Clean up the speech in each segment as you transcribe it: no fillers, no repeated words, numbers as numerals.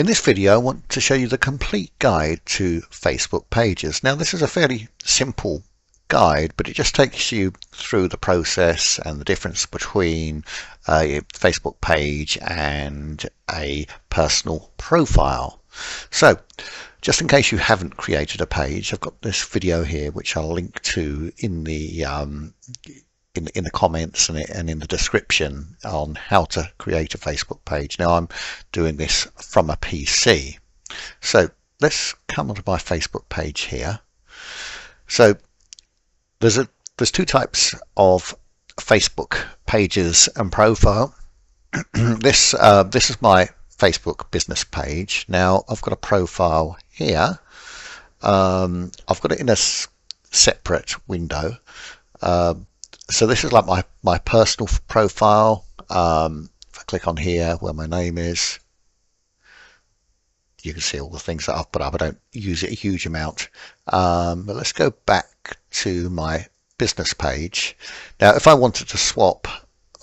In this video I want to show you the complete guide to Facebook pages. Now this is a fairly simple guide, but it just takes you through the process and the difference between a Facebook page and a personal profile. So just in case you haven't created a page, I've got this video here which I'll link to in the comments and in the description on how to create a Facebook page. Now I'm doing this from a PC. So let's come onto my Facebook page here. So there's two types of Facebook pages and profile. This is my Facebook business page. Now I've got a profile here. I've got it in a separate window. So this is like my personal profile. If I click on here where my name is, you can see all the things that I've put up. I don't use it a huge amount. But let's go back to my business page. Now, if I wanted to swap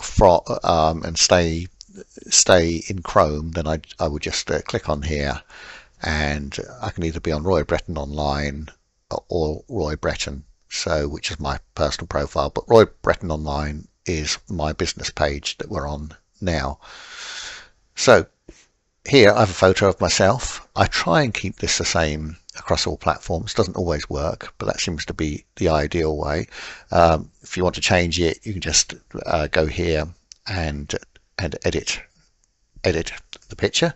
from and stay in Chrome, then I would just click on here, and I can either be on Roy Bretton Online or Roy Bretton. So, which is my personal profile, but Roy Bretton Online is my business page that we're on now. So here I have a photo of myself. I try and keep this the same across all platforms. Doesn't always work, but that seems to be the ideal way. If you want to change it, you can just go here and edit the picture.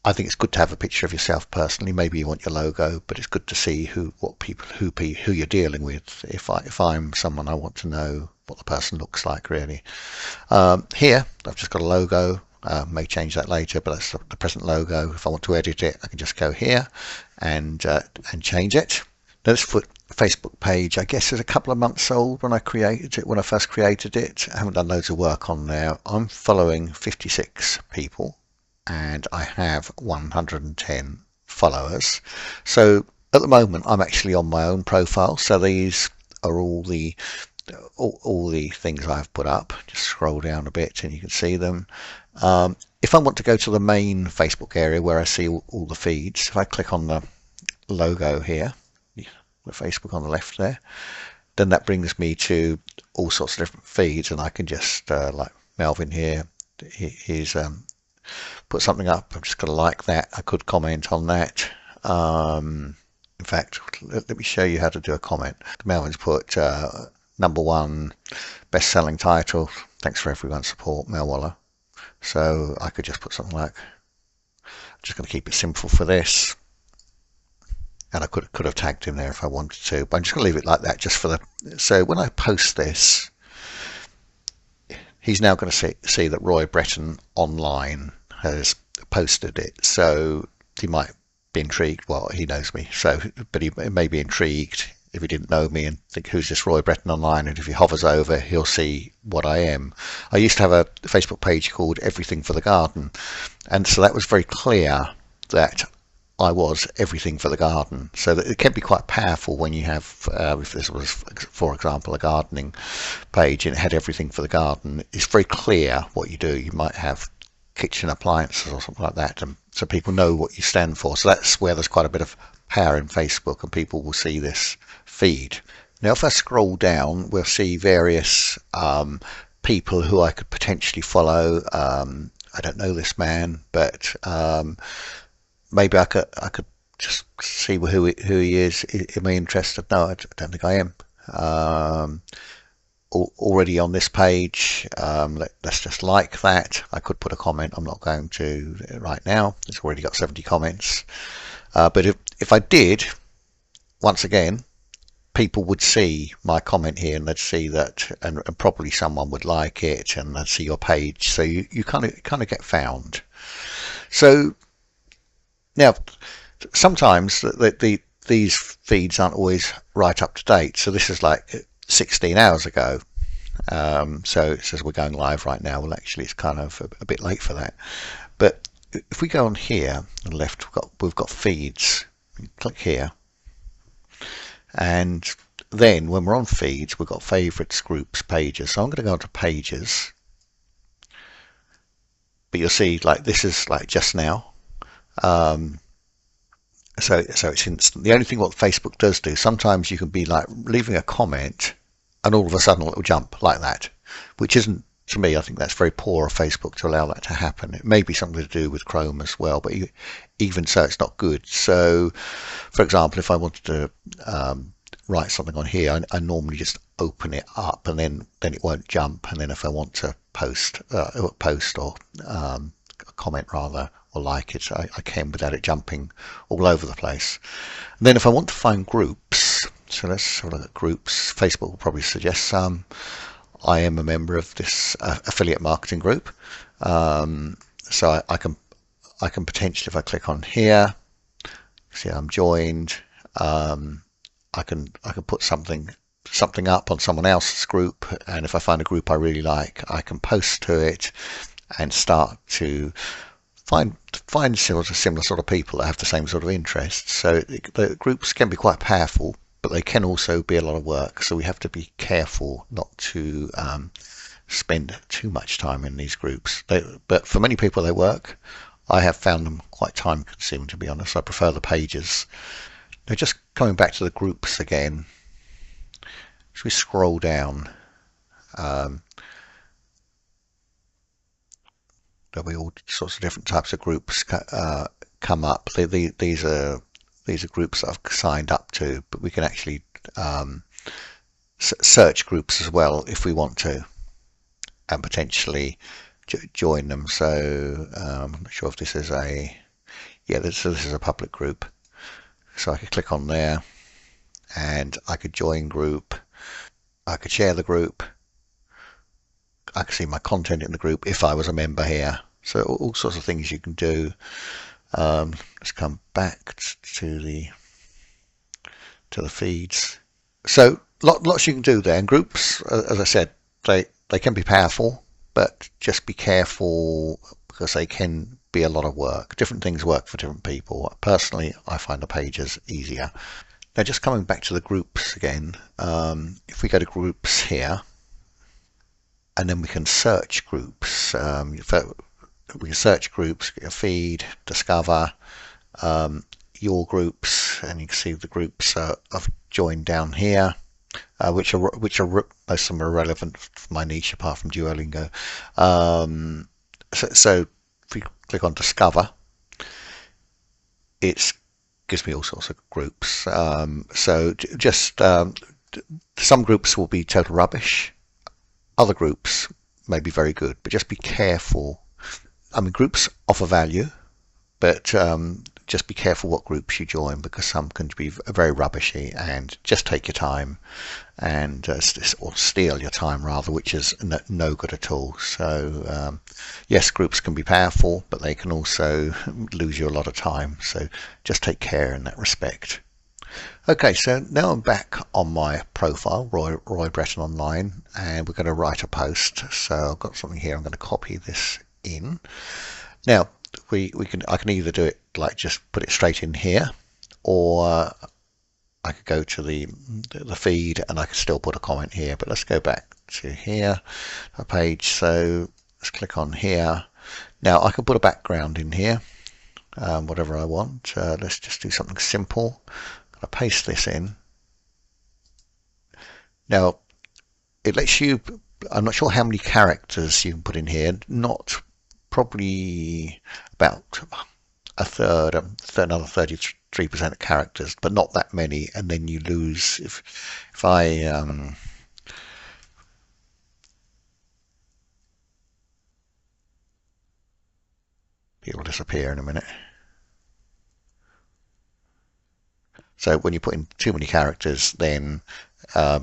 I think it's good to have a picture of yourself personally. Maybe you want your logo, but it's good to see who you're dealing with. If I'm someone, I want to know what the person looks like really. Here I've just got a logo. May change that later, but that's the present logo. If I want to edit it, I can just go here and change it. Now this Facebook page, I guess, is a couple of months old when I created it. When I first created it, I haven't done loads of work on there. I'm following 56 people. And I have 110 followers. So at the moment I'm actually on my own profile. So these are all the things I've put up. Just scroll down a bit and you can see them. If I want to go to the main Facebook area where I see all the feeds, if I click on the logo here, the Facebook on the left there, then that brings me to all sorts of different feeds, and I can just like Melvin here, he's put something up. I'm just going to like that. I could comment on that. In fact, let me show you how to do a comment. Melvin's put #1 best-selling title. Thanks for everyone's support, Mel Waller. So I could just put something like, I'm just going to keep it simple for this. And I could have tagged him there if I wanted to, but I'm just going to leave it like that just for the. So when I post this, he's now going to see that Roy Bretton Online has posted it, so he might be intrigued. Well, he knows me, so but he may be intrigued if he didn't know me and think, who's this Roy Bretton Online? And if he hovers over, he'll see what I am. I used to have a Facebook page called Everything for the Garden, and so that was very clear that I was everything for the garden. So that it can be quite powerful when you have, if this was, for example, a gardening page and it had everything for the garden, it's very clear what you do. You might have kitchen appliances or something like that, and so people know what you stand for. So that's where there's quite a bit of power in Facebook, and people will see this feed. Now if I scroll down, we'll see various people who I could potentially follow. I don't know this man, but maybe I could just see who he is. Am I interested? No, I don't think I am. Already on this page, let's just like that. I could put a comment. I'm not going to right now. It's already got 70 comments. But if I did, once again, people would see my comment here, and they'd see that, and probably someone would like it, and they'd see your page. So you kind of get found. So now, sometimes these feeds aren't always right up to date. So this is like 16 hours ago. So it says we're going live right now. Well, actually, it's kind of a bit late for that. But if we go on here on the left, we've got feeds. Click here, and then when we're on feeds, we've got favorites, groups, pages. So I'm going to go on to pages, but you'll see like this is like just now. Um, so it's instant. The only thing what Facebook does do, sometimes you can be like leaving a comment and all of a sudden it will jump like that, which isn't, to me, I think that's very poor of Facebook to allow that to happen. It may be something to do with Chrome as well, but even so, it's not good. So, for example, if I wanted to write something on here, I normally just open it up, and then it won't jump. And then if I want to post or comment rather, or like it, I can without it jumping all over the place. And then if I want to find groups, so let's have a look at groups. Facebook will probably suggest some. I am a member of this affiliate marketing group, so I can potentially, if I click on here, see I'm joined. I can put something up on someone else's group, and if I find a group I really like, I can post to it and start to find similar sort of people that have the same sort of interests. So the groups can be quite powerful, but they can also be a lot of work. So we have to be careful not to spend too much time in these groups. But for many people they work. I have found them quite time consuming, to be honest. I prefer the pages. Now just coming back to the groups again, as we scroll down, there'll be all sorts of different types of groups come up. These are groups that I've signed up to, but we can actually search groups as well if we want to, and potentially join them. So I'm not sure if this is this is a public group. So I could click on there, and I could join group. I could share the group. I could see my content in the group if I was a member here. So all sorts of things you can do. Let's come back to the feeds. So lots you can do there. And groups, as I said, they can be powerful, but just be careful because they can be a lot of work. Different things work for different people. Personally, I find the pages easier. Now, just coming back to the groups again, if we go to groups here, and then we can search groups. We can search groups, get a feed, discover your groups, and you can see the groups I've joined down here, which are most of them are relevant for my niche apart from Duolingo. So if we click on discover, it gives me all sorts of groups. So just some groups will be total rubbish. Other groups may be very good, but just be careful. I mean, groups offer value, but just be careful what groups you join, because some can be very rubbishy and just take your time and or steal your time rather, which is no good at all. So yes, groups can be powerful, but they can also lose you a lot of time. So just take care in that respect. Okay, so now I'm back on my profile, Roy Breton Online, and we're going to write a post. So I've got something here. I'm going to copy this in. Now I can either do it like just put it straight in here, or I could go to the feed and I could still put a comment here. But let's go back to here, a page. So let's click on here. Now I can put a background in here, whatever I want. Let's just do something simple. I paste this in. Now it lets you, I'm not sure how many characters you can put in here, probably about a third, another 33% of characters, but not that many, and then you lose. If I it will disappear in a minute. So when you put in too many characters, then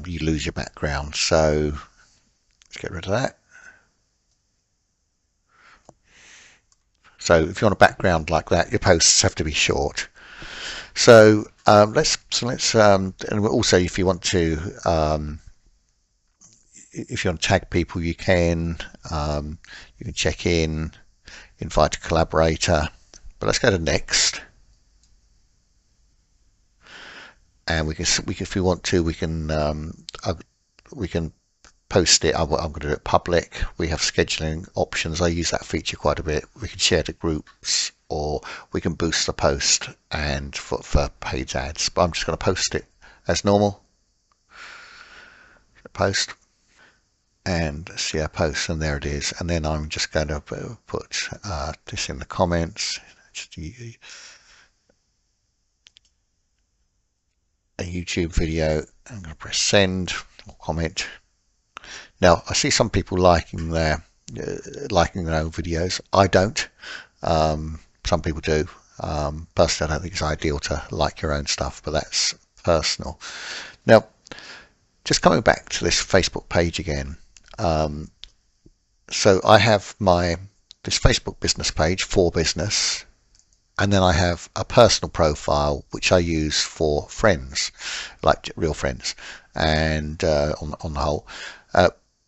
you lose your background. So let's get rid of that. So if you want a background like that, your posts have to be short. So let's and also if you want to tag people, you can check in, invite a collaborator. But let's go to next. And we can if we want to, we can post it. I'm going to do it public. We have scheduling options. I use that feature quite a bit. We can share to groups, or we can boost the post and for paid ads. But I'm just going to post it as normal. Post and see our post, and there it is. And then I'm just going to put this in the comments. Just a YouTube video. I'm going to press send or comment. Now I see some people liking their own videos. I don't. Some people do. Personally, I don't think it's ideal to like your own stuff, but that's personal. Now, just coming back to this Facebook page again. So I have this Facebook business page for business, and then I have a personal profile which I use for friends, like real friends, and on the whole.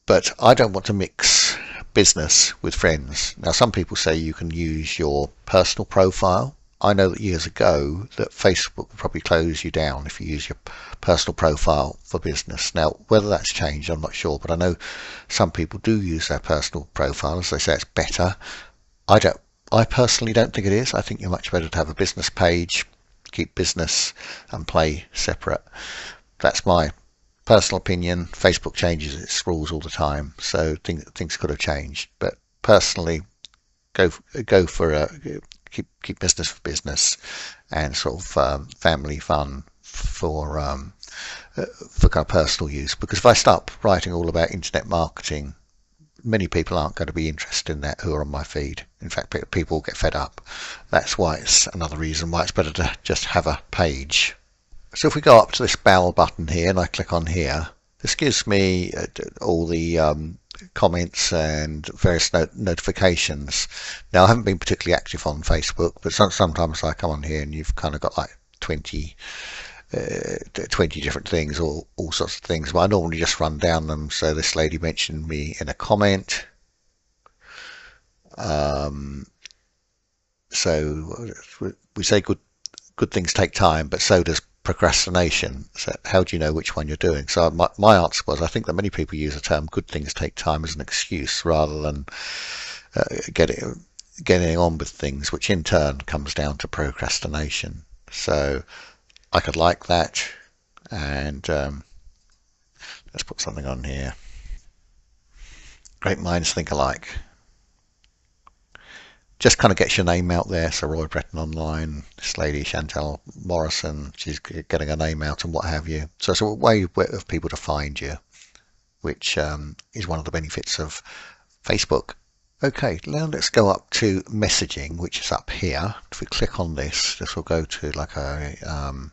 But I don't want to mix business with friends. Now, some people say you can use your personal profile. I know that years ago that Facebook would probably close you down if you use your personal profile for business. Now, whether that's changed, I'm not sure, but I know some people do use their personal profile. As they say, it's better. I personally don't think it is. I think you're much better to have a business page, keep business and play separate. That's my personal opinion. Facebook changes its rules all the time, so things could have changed. But personally, go for keep business for business, and sort of family fun for kind of personal use. Because if I start writing all about internet marketing, many people aren't going to be interested in that who are on my feed. In fact, people get fed up. That's why it's another reason why it's better to just have a page. So if we go up to this bell button here and I click on here, this gives me all the comments and various notifications. Now, I haven't been particularly active on Facebook, but sometimes I come on here and you've kind of got like 20 different things, or all sorts of things. But I normally just run down them. So this lady mentioned me in a comment. So we say good things take time, but so does procrastination. So how do you know which one you're doing? So my answer was, I think that many people use the term good things take time as an excuse rather than getting on with things, which in turn comes down to procrastination. So I could like that, and let's put something on here. Great minds think alike. Just kind of gets your name out there. So Roy Breton Online, this lady Chantel Morrison, she's getting her name out and what have you. So it's a way of people to find you, which is one of the benefits of Facebook. Okay, now let's go up to messaging, which is up here. If we click on this will go to like we'll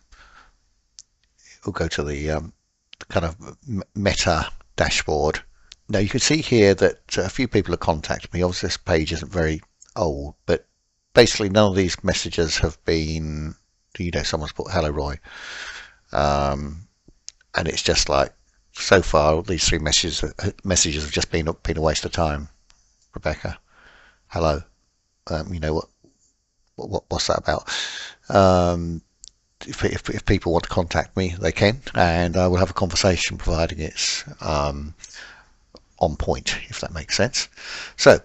go to the kind of Meta dashboard. Now you can see here that a few people have contacted me. Obviously this page isn't very old, but basically none of these messages have been, someone's put hello Roy, and it's just like, so far these three messages have just been a waste of time. Rebecca, hello, what's that about? If people want to contact me, they can, and I will have a conversation providing it's on point, if that makes sense. So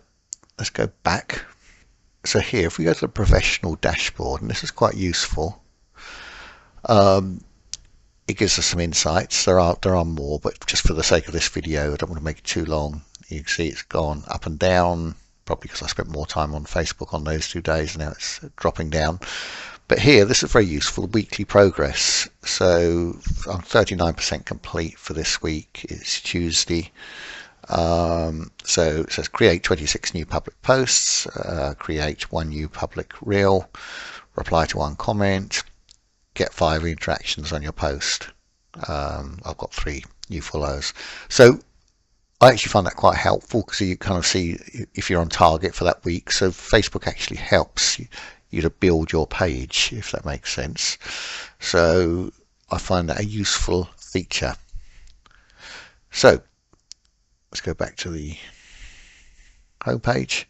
let's go back. So here, if we go to the professional dashboard, and this is quite useful, it gives us some insights. There are more, but just for the sake of this video, I don't want to make it too long. You can see it's gone up and down, probably because I spent more time on Facebook on those 2 days, and now it's dropping down. But here, this is very useful, weekly progress. So I'm 39% complete for this week. It's Tuesday. So it says create 26 new public posts, create 1 new public reel, reply to 1 comment, get 5 interactions on your post. I've got 3 new follows. So I actually find that quite helpful because you kind of see if you're on target for that week. So Facebook actually helps you to build your page, if that makes sense. So I find that a useful feature. So let's go back to the home page.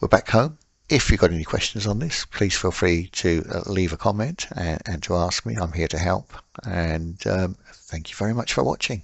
We're back home. If you've got any questions on this, please feel free to leave a comment and to ask me. I'm here to help. And thank you very much for watching.